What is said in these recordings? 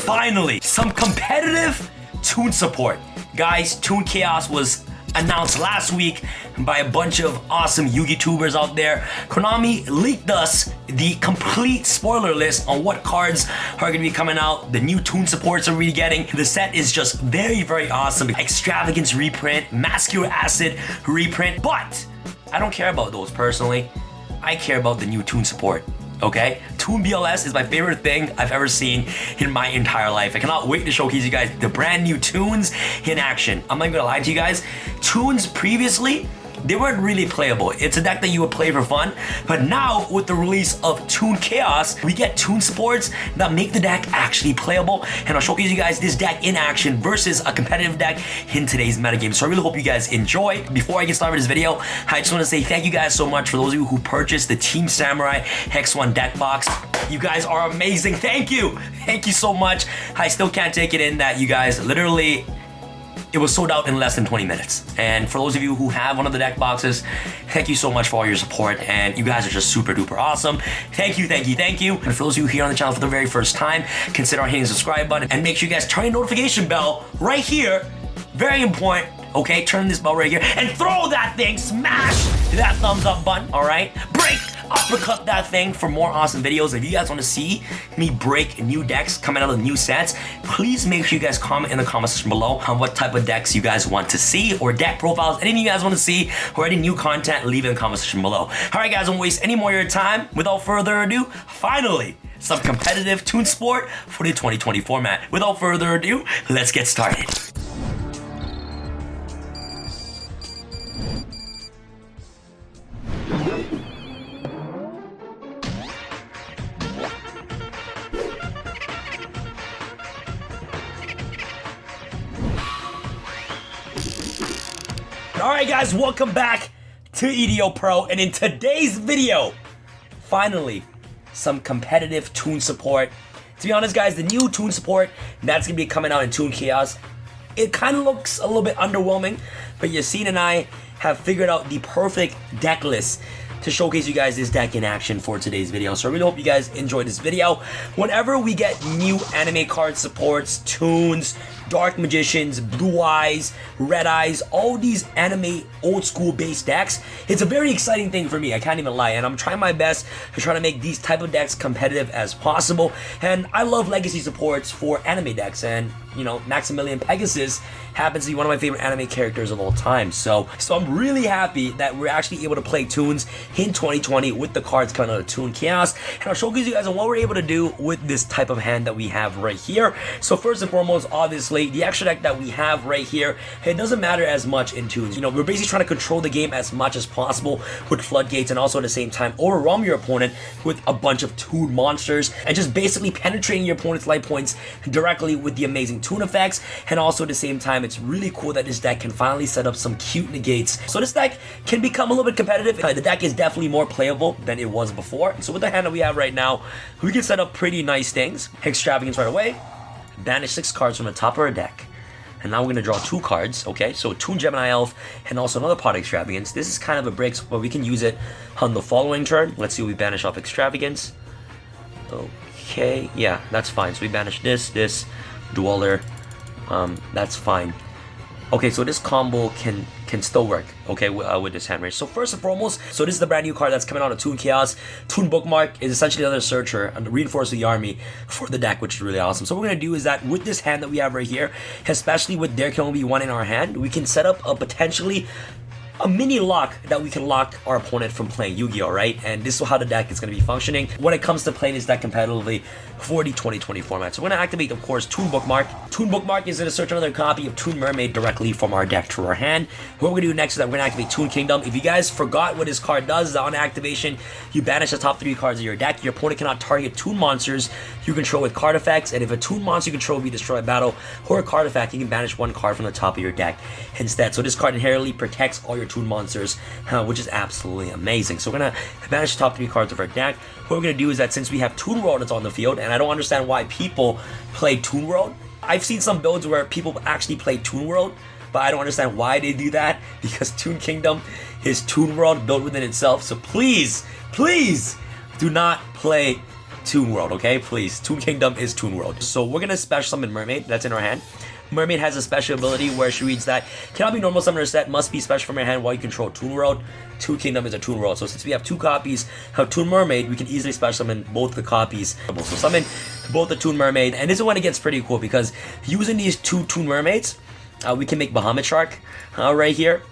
Finally, some competitive Toon support. Guys, Toon Chaos was announced last week by a bunch of awesome Yu-Gi tubers out there. Konami leaked us the complete spoiler list on what cards are going to be coming out, the new Toon supports are really getting. The set is just very, very awesome. Extravagance reprint, Masculine Acid reprint, but I don't care about those personally. I care about the new Toon support. Okay, Toon BLS is my favorite thing I've ever seen in my entire life. I cannot wait to showcase you guys the brand new Toons in action. I'm not gonna lie to you guys, Toons previously, they weren't really playable. It's a deck that you would play for fun, but now with the release of Toon Chaos, we get Toon supports that make the deck actually playable, and I'll showcase you guys this deck in action versus a competitive deck in today's metagame. So I really hope you guys enjoy. Before I get started with this video, I just want to say thank you guys so much for those of you who purchased the Team Samurai X1 deck box. You guys are amazing. Thank you. Thank you so much. I still can't take it in that you guys literally, it was sold out in less than 20 minutes. And for those of you who have one of the deck boxes, thank you so much for all your support, and you guys are just super duper awesome. Thank you, thank you, thank you. And for those of you here on the channel for the very first time, consider hitting the subscribe button and make sure you guys turn your notification bell right here. Very important. Okay, turn this bell right here and throw that thing, smash that thumbs up button, all right? Break, uppercut that thing for more awesome videos. If you guys want to see me break new decks coming out of new sets, please make sure you guys comment in the comment section below on what type of decks you guys want to see, or deck profiles, anything you guys want to see, or any new content, leave it in the comment section below. All right, guys, don't waste any more of your time. Without further ado, finally, some competitive Toon sport for the 2020 format. Without further ado, let's get started. Alright guys, welcome back to EDO Pro, and in today's video, finally, some competitive Toon support. To be honest guys, the new Toon support that's going to be coming out in Toon Chaos, it kind of looks a little bit underwhelming, but Yassine and I have figured out the perfect deck list to showcase you guys this deck in action for today's video. So I really hope you guys enjoyed this video. Whenever we get new anime card supports, Toons, Dark Magicians, Blue Eyes, Red Eyes, all these anime old school based decks, it's a very exciting thing for me, I can't even lie, and I'm trying my best to try to make these type of decks competitive as possible. And I love legacy supports for anime decks, and you know, Maximilian Pegasus happens to be one of my favorite anime characters of all time. So I'm really happy that we're actually able to play Toons in 2020 with the cards coming out of Toon Chaos. And I'll showcase you guys on what we're able to do with this type of hand that we have right here. So first and foremost, obviously, the extra deck that we have right here, it doesn't matter as much in Toons. You know, we're basically trying to control the game as much as possible with floodgates, and also at the same time overwhelm your opponent with a bunch of Toon monsters, and just basically penetrating your opponent's life points directly with the amazing Toon effects. And also at the same time, it's really cool that this deck can finally set up some cute negates. So this deck can become a little bit competitive. The deck is definitely more playable than it was before. So with the hand that we have right now, we can set up pretty nice things. Extravagance right away. Banish 6 cards from the top of our deck. And now we're going to draw 2 cards, okay? So Toon Gemini Elf and also another pot Extravagance. This is kind of a break, but we can use it on the following turn. Let's see what we banish off Extravagance. Okay, yeah, that's fine. So we banish this Dueler. That's fine. Okay, so this combo can still work, okay, with this hand range. So first and foremost, so this is the brand new card that's coming out of Toon Chaos. Toon Bookmark is essentially another searcher and reinforce the army for the deck, which is really awesome. So what we're gonna do is that with this hand that we have right here, especially with there can only be one in our hand, we can set up a potentially a mini lock that we can lock our opponent from playing Yu-Gi-Oh, right? And this is how the deck is going to be functioning when it comes to playing this deck competitively for the 2020 format. So we're going to activate, of course, Toon Bookmark. Toon Bookmark is going to search another copy of Toon Mermaid directly from our deck to our hand. What we're going to do next is that we're going to activate Toon Kingdom. If you guys forgot what this card does, on activation, you banish the top 3 cards of your deck. Your opponent cannot target Toon monsters you control with card effects, and if a Toon monster you control be destroyed by battle or a card effect, you can banish 1 card from the top of your deck instead. So this card inherently protects all your Toon monsters, which is absolutely amazing. So we're going to banish the top 3 cards of our deck. What we're going to do is that since we have Toon World that's on the field, and I don't understand why people play Toon World. I've seen some builds where people actually play Toon World, but I don't understand why they do that, because Toon Kingdom his Toon World built within itself. So please, please do not play Toon World, okay? Please. Toon Kingdom is Toon World. So we're gonna special summon Mermaid. That's in our hand. Mermaid has a special ability where she reads that cannot be normal summoner set, must be special from your hand while you control Toon World. Toon Kingdom is a Toon World. So since we have 2 copies of Toon Mermaid, we can easily special summon both the copies. So summon both the Toon Mermaid, and this is when it gets pretty cool because using these 2 Toon Mermaids, we can make Bahamut Shark right here.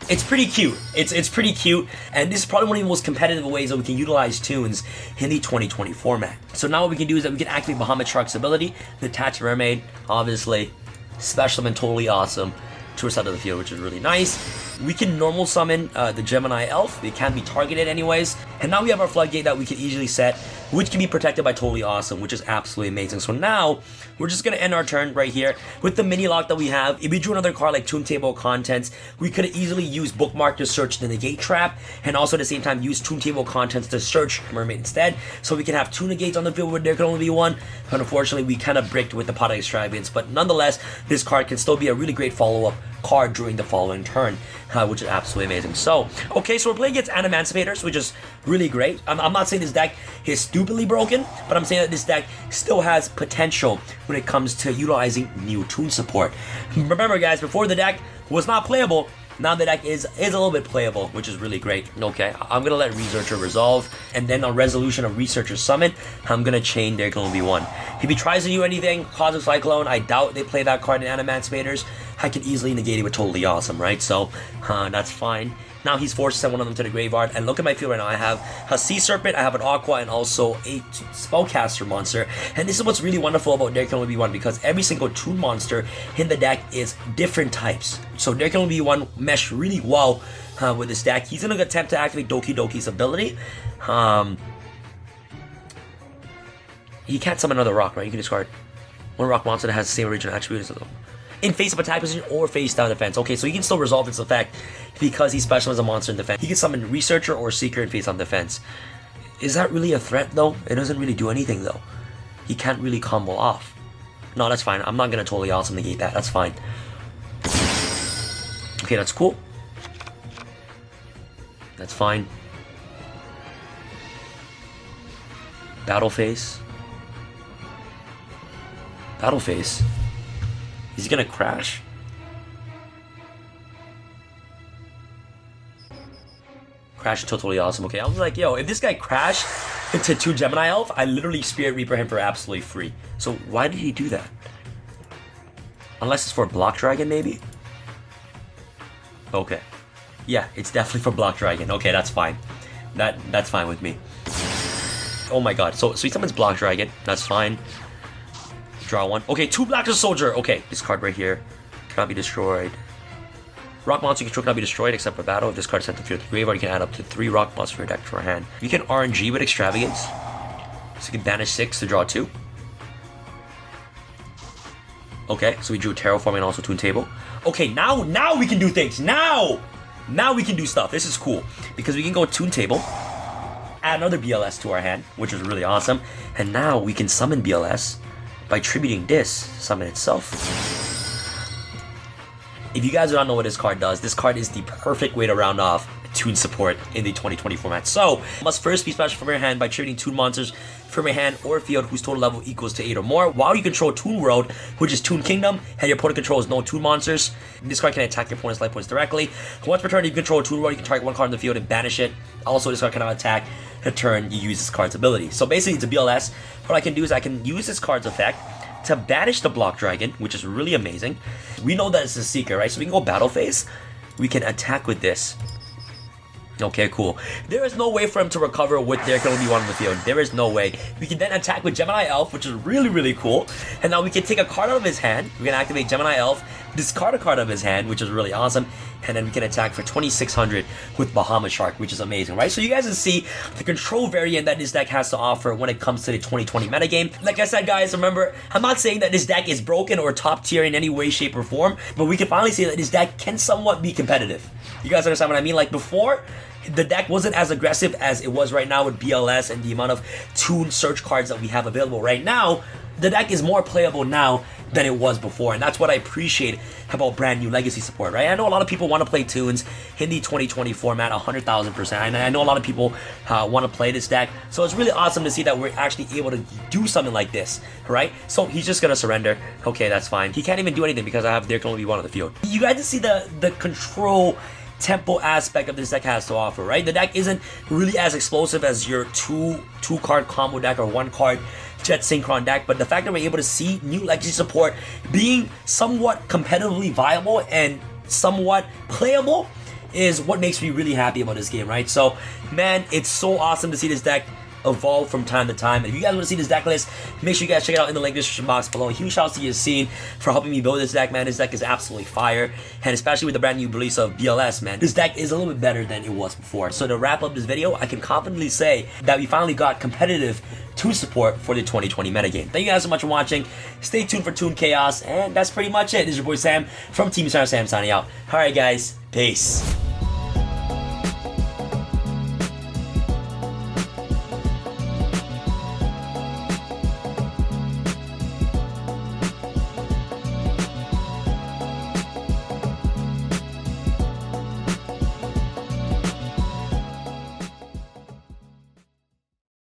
It's pretty cute. It's pretty cute, and this is probably one of the most competitive ways that we can utilize Toons in the 2020 format. So now what we can do is that we can activate Bahamut Shark's ability, the attached mermaid, obviously, special summon, totally awesome, to our side of the field, which is really nice. We can normal summon the Gemini Elf. They can be targeted anyways. And now we have our floodgate that we can easily set, which can be protected by totally awesome, which is absolutely amazing. So now we're just gonna end our turn right here with the mini lock that we have. If we drew another card like Toon Table Contents, we could easily use Bookmark to search the negate trap, and also at the same time use Toon Table Contents to search Mermaid instead. So we can have 2 negates on the field where there can only be 1. But unfortunately, we kind of bricked with the Pot of Extravagance. But nonetheless, this card can still be a really great follow-up card during the following turn, which is absolutely amazing. So, okay, so we're playing against Animancipators, which is really great. I'm not saying this deck is stupidly broken, but I'm saying that this deck still has potential when it comes to utilizing new Toon support. Remember, guys, before the deck was not playable, now the deck is a little bit playable, which is really great. Okay, I'm going to let Researcher resolve, and then on resolution of Researcher summon, I'm going to chain there can only be 1. If he tries to do anything, Cosmic Cyclone, I doubt they play that card in Animancipators. I can easily negate it with Totally Awesome, right? So, that's fine. Now he's forced to send one of them to the graveyard, and look at my field right now. I have a Sea Serpent, I have an Aqua, and also a Spellcaster monster. And this is what's really wonderful about There Can Only Be One, because every single Toon monster in the deck is different types. So There Can Only Be One mesh really well with this deck. He's going to attempt to activate Doki Doki's ability. He can't summon another rock, right? You can discard one rock monster that has the same original attributes as them in face-up attack position or face-down defense. Okay, so he can still resolve its effect because he's special as a monster in defense. He can summon Researcher or Seeker in face-on defense. Is that really a threat, though? It doesn't really do anything, though. He can't really combo off. No, that's fine. I'm not going to totally awesome negate that. That's fine. Okay, that's cool. That's fine. Battle Phase. Battle Phase. Is he gonna crash? Crash totally awesome. Okay, I was like, yo, if this guy crashed into 2 Gemini Elf, I literally Spirit Reaper him for absolutely free. So why did he do that? Unless it's for Block Dragon, maybe? Okay. Yeah, it's definitely for Block Dragon. Okay, that's fine. That's fine with me. Oh my god. So he summons Block Dragon. That's fine. Draw 1. Okay, 2 Black Soldier. Okay, this card right here cannot be destroyed. Rock monster you control cannot be destroyed except for battle. If this card is sent to the graveyard, you can add up to 3 rock monsters for your deck to your hand. You can RNG with Extravagance. So you can banish 6 to draw 2. Okay, so we drew Terraforming and also Toon Table. Okay, now we can do things. Now we can do stuff. This is cool because we can go Toon Table, add another BLS to our hand, which is really awesome. And now we can summon BLS by tributing this summon itself. If you guys do not know what this card does, this card is the perfect way to round off Toon support in the 2020 format. So, must first be special from your hand by tributing Toon monsters from your hand or field whose total level equals to 8 or more. While you control Toon World, which is Toon Kingdom, and your opponent controls no Toon monsters, this card can attack your opponent's life points directly. Once per turn, if you control Toon World, you can target 1 card in the field and banish it. Also, this card cannot attack a turn you use this card's ability. So basically, it's a BLS. What I can do is I can use this card's effect to banish the Block Dragon, which is really amazing. We know that it's a Seeker, right? So we can go Battle Phase. We can attack with this. Okay, cool. There is no way for him to recover with There Can Only Be One on the field. There is no way. We can then attack with Gemini Elf, which is really, really cool. And now we can take a card out of his hand. We can activate Gemini Elf, discard a card of his hand, which is really awesome. And then we can attack for 2,600 with Bahamut Shark, which is amazing, right? So you guys can see the control variant that this deck has to offer when it comes to the 2020 metagame. Like I said, guys, remember, I'm not saying that this deck is broken or top tier in any way, shape, or form, but we can finally see that this deck can somewhat be competitive. You guys understand what I mean? Like before, the deck wasn't as aggressive as it was right now with BLS and the amount of Toon search cards that we have available right now. The deck is more playable now than it was before, and that's what I appreciate about brand new legacy support, right? I know a lot of people want to play TOONS in the 2020 format 100,000%, and I know a lot of people want to play this deck, so it's really awesome to see that we're actually able to do something like this, right? So he's just gonna surrender. Okay, that's fine. He can't even do anything because there can only be one on the field. You guys see the control tempo aspect of this deck has to offer, right? The deck isn't really as explosive as your two card combo deck or one card Jet Synchron deck, but the fact that we're able to see new legacy support being somewhat competitively viable and somewhat playable is what makes me really happy about this game, right? So, man, it's so awesome to see this deck evolve from time to time. And if you guys want to see this deck list, make sure you guys check it out in the link description box below. Huge shout out to Yassine for helping me build this deck, man. This deck is absolutely fire, and especially with the brand new release of BLS, man, this deck is a little bit better than it was before. So to wrap up this video, I can confidently say that we finally got competitive TOON support for the 2020 metagame. Thank you guys so much for watching. Stay tuned for TOON Chaos, and that's pretty much it. This is your boy Sam from Team Star Sam signing out. Alright guys, peace.